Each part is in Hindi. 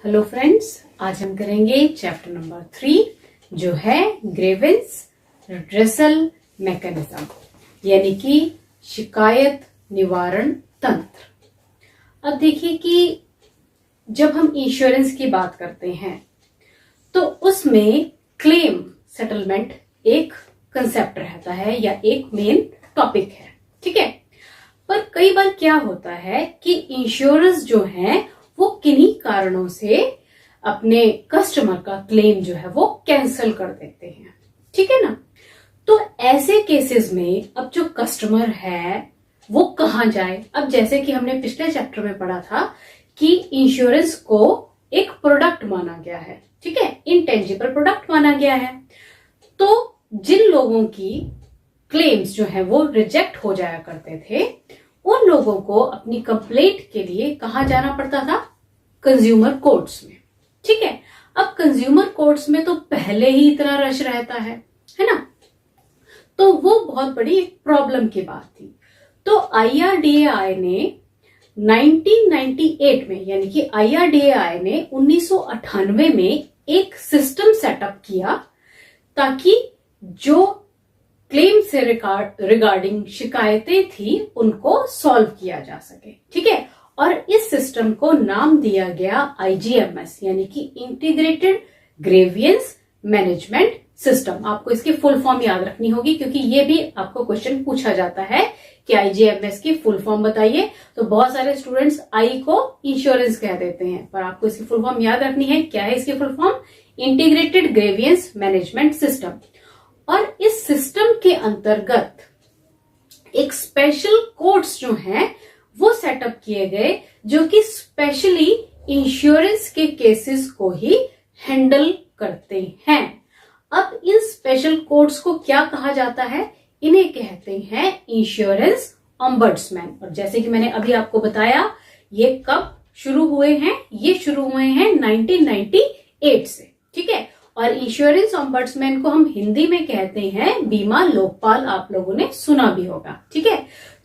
हेलो फ्रेंड्स, आज हम करेंगे चैप्टर नंबर 3 जो है ग्रीवेंस रिड्रेसल मैकेनिज्म यानी कि शिकायत निवारण तंत्र। अब देखिए कि जब हम इंश्योरेंस की बात करते हैं तो उसमें क्लेम सेटलमेंट एक कंसेप्ट रहता है या एक मेन टॉपिक है, ठीक है। पर कई बार क्या होता है कि इंश्योरेंस जो है वो किन्हीं कारणों से अपने कस्टमर का क्लेम जो है वो कैंसिल कर देते हैं, ठीक है ना। तो ऐसे केसेस में अब जो कस्टमर है वो कहां जाए। अब जैसे कि हमने पिछले चैप्टर में पढ़ा था कि इंश्योरेंस को एक प्रोडक्ट माना गया है, ठीक है, इंटेंजिबल प्रोडक्ट माना गया है। तो जिन लोगों की क्लेम्स जो है वो रिजेक्ट हो जाया करते थे उन लोगों को अपनी कंप्लेंट के लिए कहां जाना पड़ता था, कंज्यूमर कोर्ट्स में, ठीक है। अब कंज्यूमर कोर्ट्स में तो पहले ही इतना रश रहता है ना, तो वो बहुत बड़ी प्रॉब्लम की बात थी। तो IRDAI ने 1998 में यानी कि IRDAI ने 1998 में एक सिस्टम सेटअप किया ताकि जो क्लेम से रिगार्डिंग शिकायतें थी उनको सॉल्व किया जा सके, ठीक है। और इस सिस्टम को नाम दिया गया IGMS यानी कि इंटीग्रेटेड ग्रीवेंस मैनेजमेंट सिस्टम। आपको इसकी फुल फॉर्म याद रखनी होगी क्योंकि ये भी आपको क्वेश्चन पूछा जाता है कि IGMS की फुल फॉर्म बताइए। तो बहुत सारे स्टूडेंट्स आई को इंश्योरेंस कह देते हैं, पर आपको इसकी फुल फॉर्म याद रखनी है। क्या है इसकी full form? Integrated grievance management system. और इस सिस्टम के अंतर्गत एक स्पेशल कोर्ट्स जो हैं वो सेटअप किए गए जो कि स्पेशली इंश्योरेंस के केसेस को ही हैंडल करते हैं। अब इन स्पेशल कोर्ट्स को क्या कहा जाता है? इन्हें कहते हैं इंश्योरेंस ऑम्बड्समैन। और जैसे कि मैंने अभी आपको बताया ये कब शुरू हुए हैं? ये शुरू हुए हैं 1998 से, ठीक है। और इंश्योरेंस ऑम्बड्समैन को हम हिंदी में कहते हैं बीमा लोकपाल। आप लोगों ने सुना भी होगा, ठीक है।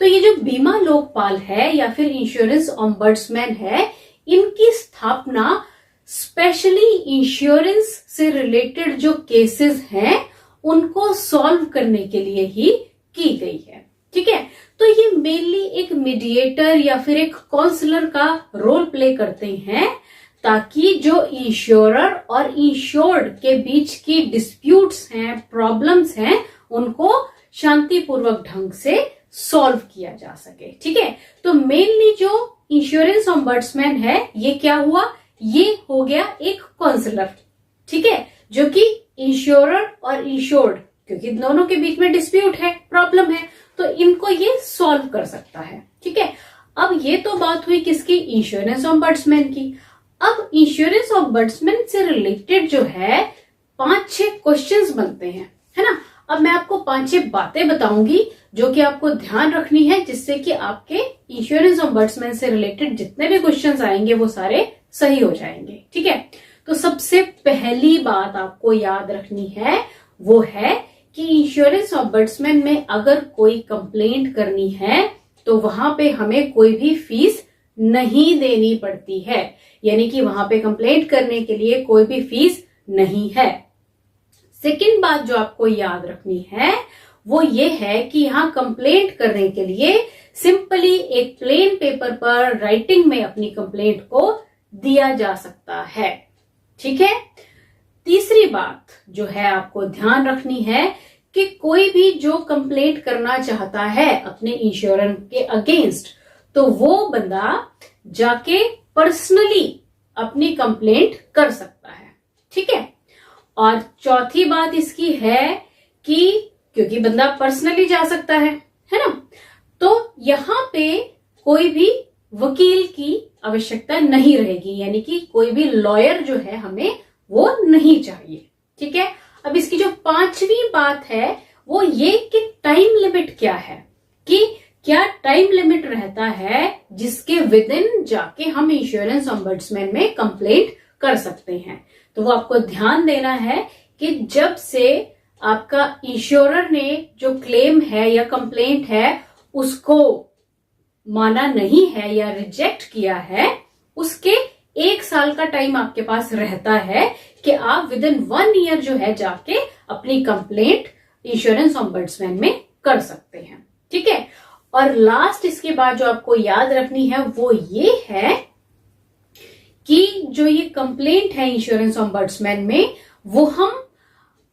तो ये जो बीमा लोकपाल है या फिर इंश्योरेंस ऑम्बड्समैन है, इनकी स्थापना स्पेशली इंश्योरेंस से रिलेटेड जो केसेस हैं उनको सॉल्व करने के लिए ही की गई है, ठीक है। तो ये मेनली एक मीडिएटर या फिर एक काउंसलर का रोल प्ले करते हैं ताकि जो इंश्योरर और इंश्योर्ड के बीच की डिस्प्यूट्स हैं, प्रॉब्लम्स हैं, उनको शांतिपूर्वक ढंग से सॉल्व किया जा सके, ठीक है। तो मेनली जो इंश्योरेंस ऑम्बड्समैन है ये क्या हुआ? ये हो गया एक काउंसलर, ठीक है, जो कि इंश्योरर और इंश्योर्ड, क्योंकि दोनों के बीच में डिस्प्यूट है, प्रॉब्लम है, तो इनको ये सॉल्व कर सकता है, ठीक है। अब ये तो बात हुई किसकी? इंश्योरेंस ऑम्बड्समैन की। अब इंश्योरेंस ऑम्बड्समैन से रिलेटेड जो है 5-6 क्वेश्चंस बनते हैं, है ना। अब मैं आपको 5-6 बातें बताऊंगी जो कि आपको ध्यान रखनी है जिससे कि आपके इंश्योरेंस ऑम्बड्समैन से रिलेटेड जितने भी क्वेश्चंस आएंगे वो सारे सही हो जाएंगे, ठीक है। तो सबसे पहली बात आपको याद रखनी है वो है कि इंश्योरेंस ऑम्बड्समैन में अगर कोई कंप्लेंट करनी है तो वहां पे हमें कोई भी फीस नहीं देनी पड़ती है, यानी कि वहां पे कंप्लेंट करने के लिए कोई भी फीस नहीं है। सेकंड बात जो आपको याद रखनी है वो ये है कि यहां कंप्लेंट करने के लिए सिंपली एक प्लेन पेपर पर राइटिंग में अपनी कंप्लेंट को दिया जा सकता है, ठीक है। तीसरी बात जो है आपको ध्यान रखनी है कि कोई भी जो कंप्लेंट करना चाहता है अपने इंश्योरेंस के अगेंस्ट तो वो बंदा जाके पर्सनली अपनी कंप्लेंट कर सकता है, ठीक है। और चौथी बात इसकी है कि क्योंकि बंदा पर्सनली जा सकता है ना, तो यहां पे कोई भी वकील की आवश्यकता नहीं रहेगी, यानी कि कोई भी लॉयर जो है हमें वो नहीं चाहिए, ठीक है। अब इसकी जो 5वीं बात है वो ये कि टाइम लिमिट क्या है, कि क्या टाइम लिमिट रहता है जिसके विद इन जाके हम इंश्योरेंस ऑम्बड्समैन में कंप्लेंट कर सकते हैं। तो वो आपको ध्यान देना है कि जब से आपका इंश्योरर ने जो क्लेम है या कंप्लेंट है उसको माना नहीं है या रिजेक्ट किया है उसके 1 साल का टाइम आपके पास रहता है कि आप विद इन 1 ईयर जो है जाके अपनी कंप्लेंट इंश्योरेंस ऑम्बड्समैन में कर सकते हैं। ठीक है, और लास्ट इसके बाद जो आपको याद रखनी है वो ये है कि जो ये कंप्लेंट है इंश्योरेंस ऑम्बड्समैन में, वो हम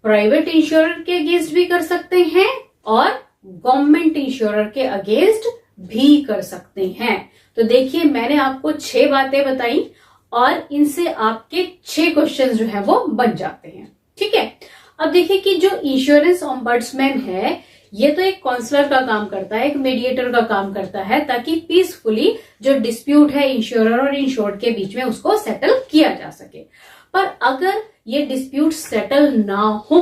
प्राइवेट इंश्योरर के अगेंस्ट भी कर सकते हैं और गवर्नमेंट इंश्योरर के अगेंस्ट भी कर सकते हैं। तो देखिए, मैंने आपको 6 बातें बताई और इनसे आपके 6 क्वेश्चन जो है वो बन जाते हैं। ठीक है, अब देखिए कि जो इंश्योरेंस ऑम्बड्समैन है ये तो एक काउंसलर का काम करता है, एक मीडिएटर का काम करता है, ताकि पीसफुली जो डिस्प्यूट है इंश्योरर और इंश्योर्ड के बीच में उसको सेटल किया जा सके। पर अगर ये डिस्प्यूट सेटल ना हो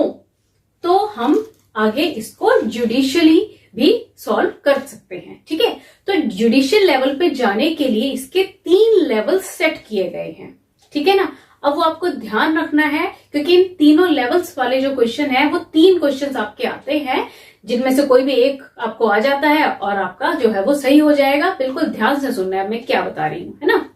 तो हम आगे इसको जुडिशियली भी सॉल्व कर सकते हैं। ठीक है, तो जुडिशियल लेवल पे जाने के लिए इसके 3 लेवल सेट किए गए हैं। ठीक है ना, अब वो आपको ध्यान रखना है क्योंकि इन तीनों लेवल्स वाले जो क्वेश्चन है वो 3 क्वेश्चन आपके आते हैं, जिनमें से कोई भी एक आपको आ जाता है और आपका जो है वो सही हो जाएगा। बिल्कुल ध्यान से सुनना है मैं क्या बता रही हूं, है ना।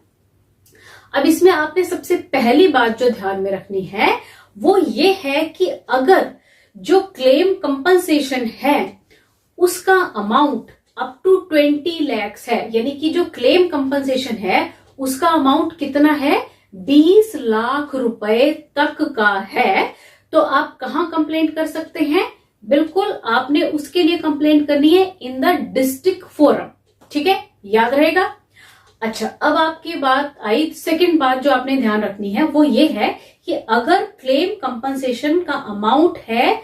अब इसमें आपने सबसे पहली बात जो ध्यान में रखनी है वो ये है कि अगर जो क्लेम कंपनसेशन है उसका अमाउंट अप टू 20 लाख है, यानी कि जो क्लेम कंपनसेशन है उसका अमाउंट कितना है, 20 लाख रुपए तक का है, तो आप कहां कंप्लेंट कर सकते हैं, बिल्कुल आपने उसके लिए कंप्लेंट करनी है इन द डिस्ट्रिक्ट फोरम। ठीक है, याद रहेगा। अच्छा, अब आपकी बात आई, सेकंड बात जो आपने ध्यान रखनी है वो ये है कि अगर क्लेम कंपनसेशन का अमाउंट है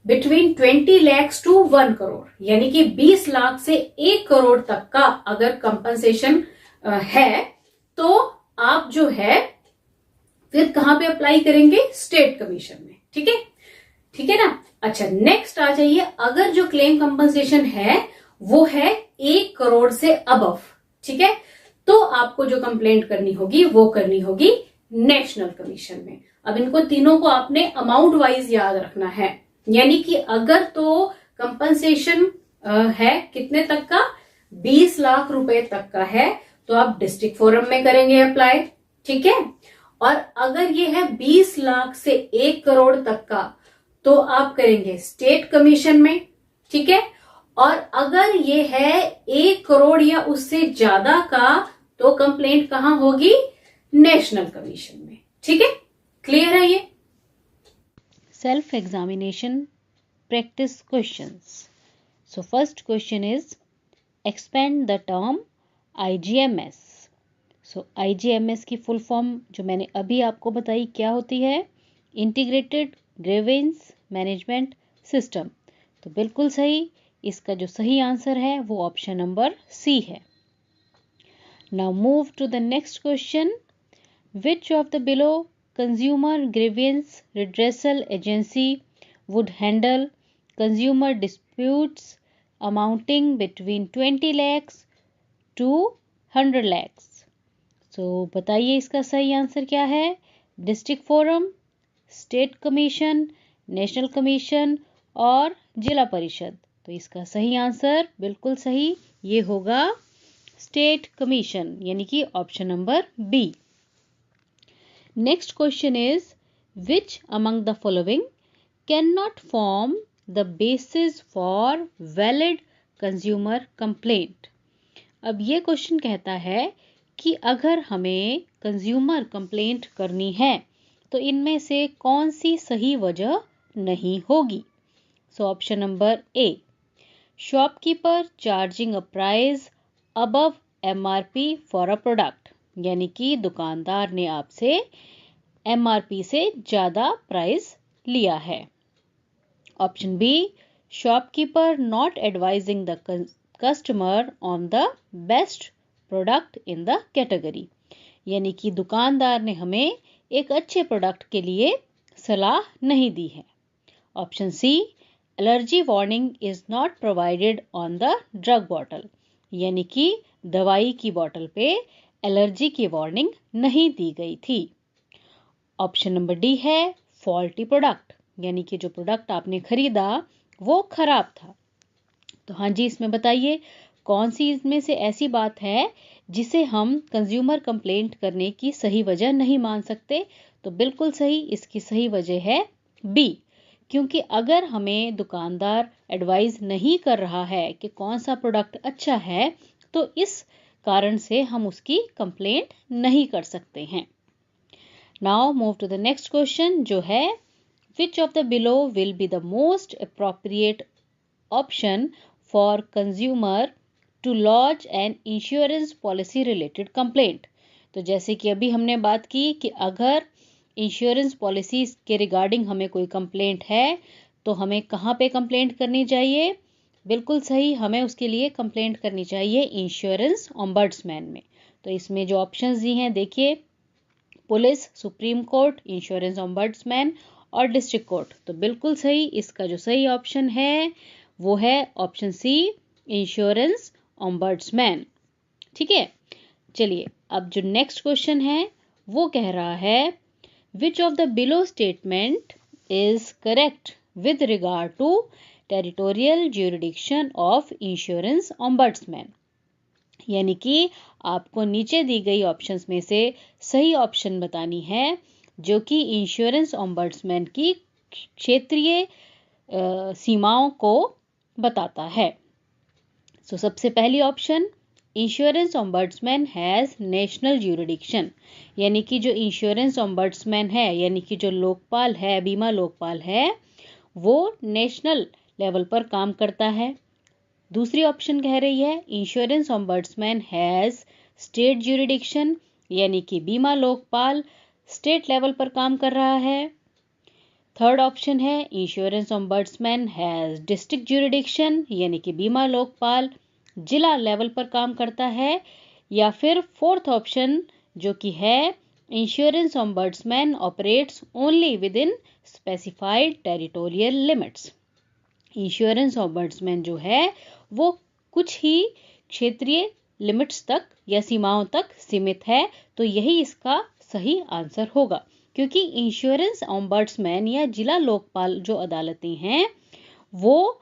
बिटवीन 20 लाख टू 1 करोड़, यानी कि 20 लाख से 1 करोड़ तक का अगर कंपनसेशन है, तो आप जो है फिर कहां पे अप्लाई करेंगे, स्टेट कमीशन में। ठीक है, ठीक है ना। अच्छा, नेक्स्ट आ जाइए, अगर जो क्लेम कंपनसेशन है वो है 1 करोड़ से अबव, ठीक है, तो आपको जो कंप्लेंट करनी होगी वो करनी होगी नेशनल कमीशन में। अब इनको तीनों को आपने अमाउंट वाइज याद रखना है, यानी कि अगर तो कंपनसेशन है कितने तक का, 20 लाख रुपए तक का है, तो आप डिस्ट्रिक्ट फोरम में करेंगे अप्लाई। ठीक है, और अगर ये है 20 लाख से 1 करोड़ तक का, तो आप करेंगे स्टेट कमीशन में। ठीक है, और अगर ये है 1 करोड़ या उससे ज्यादा का, तो कंप्लेंट कहां होगी, नेशनल कमीशन में। ठीक है, क्लियर है ये। Self examination practice questions. So first question is, expand the term IGMS. So IGMS की फुल फॉर्म जो मैंने अभी आपको बताई क्या होती है, इंटीग्रेटेड ग्रीवेंस मैनेजमेंट सिस्टम। तो बिल्कुल सही, इसका जो सही आंसर है वो ऑप्शन नंबर सी है। Now move to the next question. Which of the below consumer grievance redressal agency would handle consumer disputes amounting between 20 lakhs to 100 lakhs? So बताइए इसका सही आंसर क्या है, district forum, state commission, national commission और जिला परिषद। तो इसका सही आंसर बिल्कुल सही ये होगा स्टेट कमीशन, यानी कि option number B. Next question is, which among the following cannot form the basis for valid consumer complaint? अब ये क्वेश्चन कहता है कि अगर हमें कंज्यूमर कंप्लेंट करनी है तो इनमें से कौन सी सही वजह नहीं होगी। So option number A, shopkeeper charging a price above MRP for a product, यानी कि दुकानदार ने आपसे MRP से ज्यादा प्राइस लिया है। Option B, shopkeeper not advising the customer on the best product in the category, यानी कि दुकानदार ने हमें एक अच्छे प्रोडक्ट के लिए सलाह नहीं दी है। Option C, allergy warning is not provided on the drug bottle, यानी कि दवाई की बोतल पे एलर्जी की वार्निंग नहीं दी गई थी। ऑप्शन नंबर डी है फॉल्टी प्रोडक्ट, यानी कि जो प्रोडक्ट आपने खरीदा वो खराब था। तो हाँ जी, इसमें बताइए कौन सी इसमें से ऐसी बात है जिसे हम कंज्यूमर कंप्लेंट करने की सही वजह नहीं मान सकते? तो बिल्कुल सही, इसकी सही वजह है बी, क्योंकि अगर हमें दुकानदार एडवाइस नहीं कर रहा है कि कौन सा प्रोडक्ट अच्छा है, तो इस कारण से हम उसकी कंप्लेंट नहीं कर सकते हैं। Now move to the next question, जो है which of the below will be the most appropriate option for consumer to lodge an insurance policy related complaint? तो जैसे कि अभी हमने बात की कि अगर इंश्योरेंस पॉलिसी के रिगार्डिंग हमें कोई कंप्लेंट है तो हमें कहाँ पे कंप्लेंट करनी चाहिए? बिल्कुल सही, हमें उसके लिए कंप्लेंट करनी चाहिए इंश्योरेंस ओम्बड्समैन में। तो इसमें जो ऑप्शंस दी हैं देखिए, police, supreme court, insurance ombudsman और डिस्ट्रिक्ट कोर्ट। तो बिल्कुल सही, इसका जो सही ऑप्शन है वो है ऑप्शन सी, इंश्योरेंस ओम्बड्समैन। ठीक है, चलिए अब जो नेक्स्ट क्वेश्चन है वो कह रहा है which of the below statement is correct with regard to territorial jurisdiction of insurance ombudsman. यानी कि आपको नीचे दी गई ऑप्शंस में से सही ऑप्शन बतानी है जो कि इंश्योरेंस ओम्बड्समैन की क्षेत्रीय सीमाओं को बताता है। सो सबसे पहली option, insurance ombudsman has national jurisdiction, यानी कि जो इंश्योरेंस ओम्बड्समैन है, यानी कि जो लोकपाल है, बीमा लोकपाल है, वो नेशनल लेवल पर काम करता है। दूसरी ऑप्शन कह रही है insurance ombudsman has state jurisdiction, यानी कि बीमा लोकपाल स्टेट लेवल पर काम कर रहा है। थर्ड ऑप्शन है insurance ombudsman has district jurisdiction, यानी कि बीमा लोकपाल जिला लेवल पर काम करता है। या फिर फोर्थ ऑप्शन जो कि है insurance ombudsman operates only with in specified territorial limits. Insurance ombudsman जो है वो कुछ ही क्षेत्रीय लिमिट्स तक या सीमाओं तक सीमित है। तो यही इसका सही आंसर होगा, क्योंकि इंश्योरेंस ओम्बड्समैन या जिला लोकपाल जो अदालतें हैं वो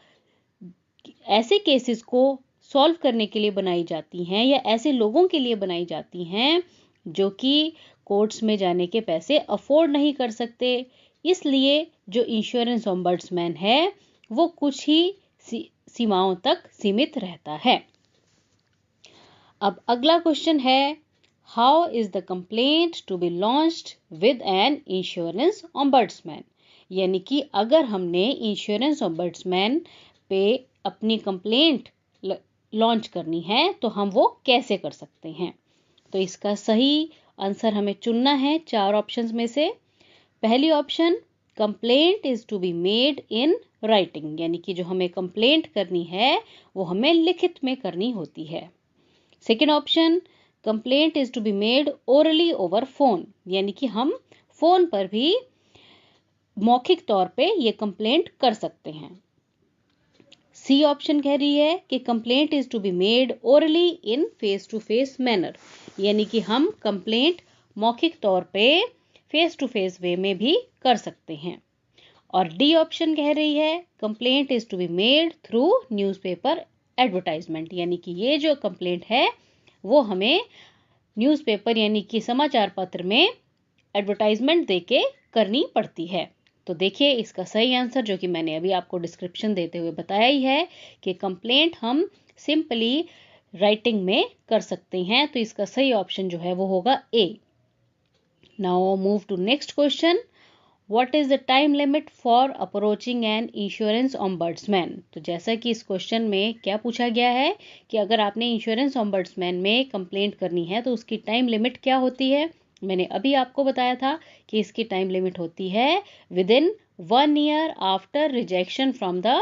ऐसे केसेस को सॉल्व करने के लिए बनाई जाती हैं या ऐसे लोगों के लिए बनाई जाती हैं जो कि कोर्ट्स में जाने के पैसे अफोर्ड नहीं कर सकते। इसलिए जो इंश्योरेंस ओम्बड्समैन है वो कुछ ही सीमाओं तक सीमित रहता है। अब अगला क्वेश्चन है, how is the complaint to be launched with an insurance ombudsman? यानी कि अगर हमने इंश्योरेंस ओम्बड्समैन पे अपनी कंप्लेंट लॉन्च करनी है तो हम वो कैसे कर सकते हैं? तो इसका सही आंसर हमें चुनना है चार ऑप्शंस में से। पहली option, complaint is to be made in writing, यानी कि जो हमें कंप्लेंट करनी है वो हमें लिखित में करनी होती है। Second option, complaint is to be made orally over phone, यानी कि हम फोन पर भी मौखिक तौर पे ये कंप्लेंट कर सकते हैं। सी ऑप्शन कह रही है कि complaint is to be made orally in face to face manner, यानी कि हम कंप्लेंट मौखिक तौर पे फेस टू फेस वे में भी कर सकते हैं। और डी ऑप्शन कह रही है complaint is to be made through newspaper advertisement, यानी कि ये जो कंप्लेंट है वो हमें न्यूज़पेपर यानी कि समाचार पत्र में एडवर्टाइजमेंट देके करनी पड़ती है। तो देखिए इसका सही आंसर जो कि मैंने अभी आपको डिस्क्रिप्शन देते हुए बताया ही है कि कंप्लेंट हम सिंपली राइटिंग में कर सकते हैं। तो इसका सही ऑप्शन जो है वो होगा A. Now move to next question, what is the time limit for approaching an insurance ombudsman? तो जैसा कि इस क्वेश्चन में क्या पूछा गया है कि अगर आपने इंश्योरेंस ओम्बड्समैन में कंप्लेंट करनी है तो उसकी टाइम लिमिट क्या होती है? मैंने अभी आपको बताया था कि इसकी टाइम लिमिट होती है with in 1 year after rejection from the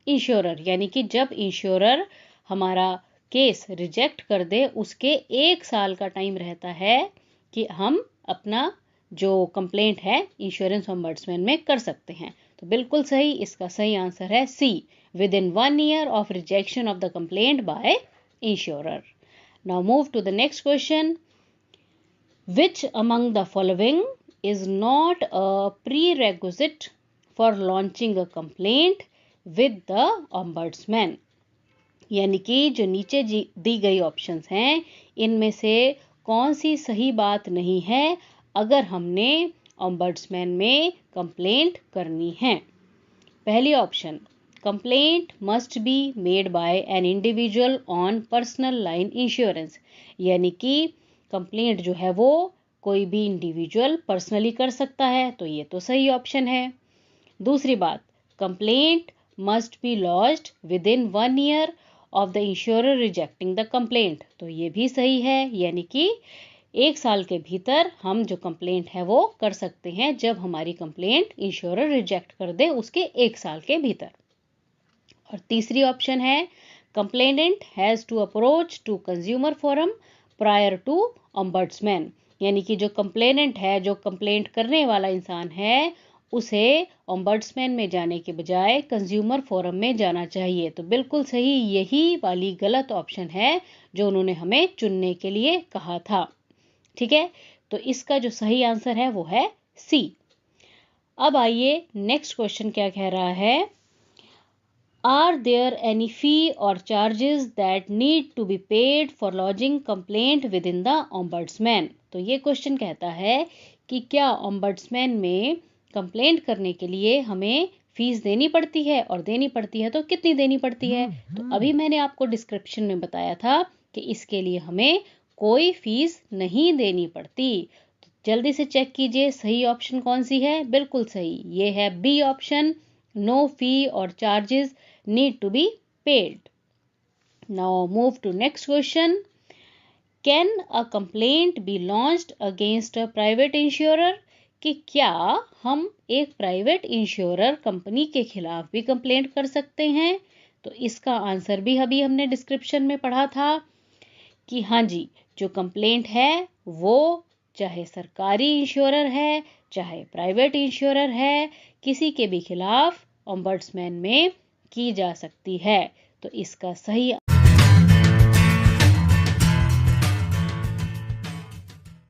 insurer, यानी कि जब इंश्योरर हमारा केस रिजेक्ट कर दे उसके 1 साल का टाइम रहता है कि हम अपना जो कंप्लेंट है इंश्योरेंस ओम्बड्समैन में कर सकते हैं। तो बिल्कुल सही, इसका सही आंसर है C, within 1 year of rejection of the complaint by insurer. Now move to the next question, which among the following is not a prerequisite for launching a complaint with the ombudsman? यानी कि जो नीचे दी गई ऑप्शंस हैं इनमें से कौन सी सही बात नहीं है अगर हमने ओम्बड्समैन में कंप्लेंट करनी है। पहली option, complaint must be made by an individual on personal line insurance, यानी कि कंप्लेंट जो है वो कोई भी इंडिविजुअल पर्सनली कर सकता है, तो ये तो सही ऑप्शन है। दूसरी बात, complaint must be lodged with in 1 year of the insurer rejecting the complaint, तो ये भी सही है, यानी कि 1 साल के भीतर हम जो कंप्लेंट है वो कर सकते हैं जब हमारी कंप्लेंट इंश्योरर रिजेक्ट कर दे उसके 1 साल के भीतर। और तीसरी ऑप्शन है, complainant has to approach to consumer forum prior to ombudsman, यानी कि जो कंप्लेनेंट है, जो कंप्लेंट करने वाला इंसान है, उसे ओम्बड्समैन में जाने के बजाय कंज्यूमर फोरम में जाना चाहिए। तो बिल्कुल सही यही वाली गलत ऑप्शन है जो उन्होंने हमें चुनने के लिए कहा था। ठीक है, तो इसका जो सही आंसर है वो है सी। अब आइए नेक्स्ट क्वेश्चन क्या कह रहा है, आर देयर एनी फी और charges that need to be paid for lodging complaint with in the ombudsman. तो ये क्वेश्चन कहता है कि क्या ओम्बड्समैन में कंप्लेंट करने के लिए हमें फीस देनी पड़ती है, और देनी पड़ती है तो कितनी देनी पड़ती है। तो अभी मैंने आपको डिस्क्रिप्शन में बताया था कि इसके लिए हमें कोई फीस नहीं देनी पड़ती। तो जल्दी से चेक कीजिए सही ऑप्शन कौन सी है। बिल्कुल सही, ये है बी ऑप्शन, नो फी और charges need to be paid. Now move to next question, can a complaint be launched against a private insurer, कि क्या हम एक प्राइवेट इंश्योरर कंपनी के खिलाफ भी कंप्लेंट कर सकते हैं। तो इसका आंसर भी अभी हमने डिस्क्रिप्शन में पढ़ा था कि हाँ जी, जो कंप्लेंट है वो चाहे सरकारी इंश्योरर है चाहे प्राइवेट इंश्योरर है, किसी के भी खिलाफ ओम्बड्समैन में की जा सकती है। तो इसका सही